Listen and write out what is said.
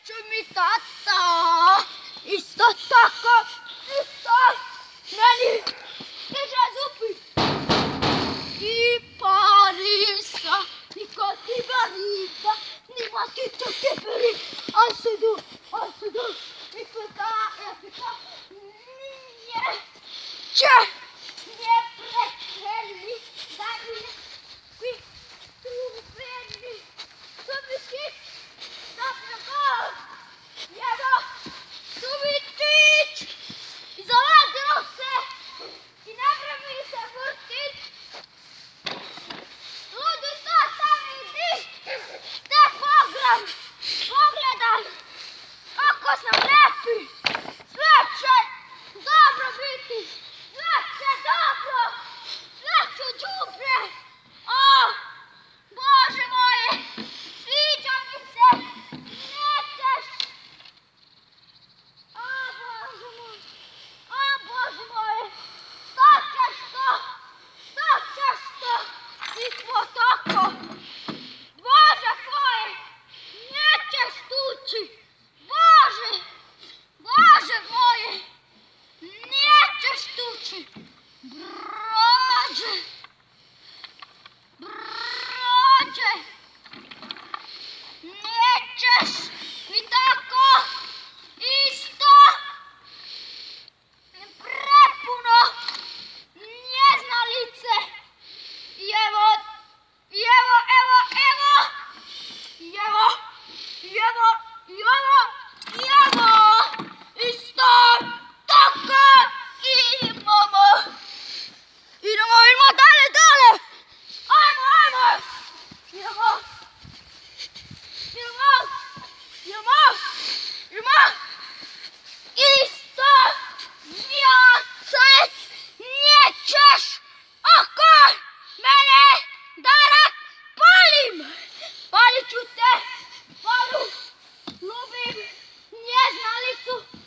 що мій тата. Isto tako, isto meni stiže zupi. I Parisa, i Katibarita, ni Matito Keperi, Asudu, i Peta, nije, če, nije prekeli, da mi svi trubeni, to mi svi, da mi go, jedno, Subitić! Izoladilo se! I napravi se vrtić! Ludi tata vidi! Te pogledaj! Kako sam lepi! Sve će dobro biti! Sve će dobro! Sve ću đubre! O! Bože moje! Sviđa mi se! Nećeš! Bože moje, šta ćeš to? Mi smo tako. Bože tvoje, nećeš tući. Bože moje, nećeš tući. Brođe, nećeš i tako isto. Prepuno neznalice i evo, isto tako idemo dalje, ajmo, idemo, isto mjesec nećeš ako mene darat palit ću te, ljubim neznalicu.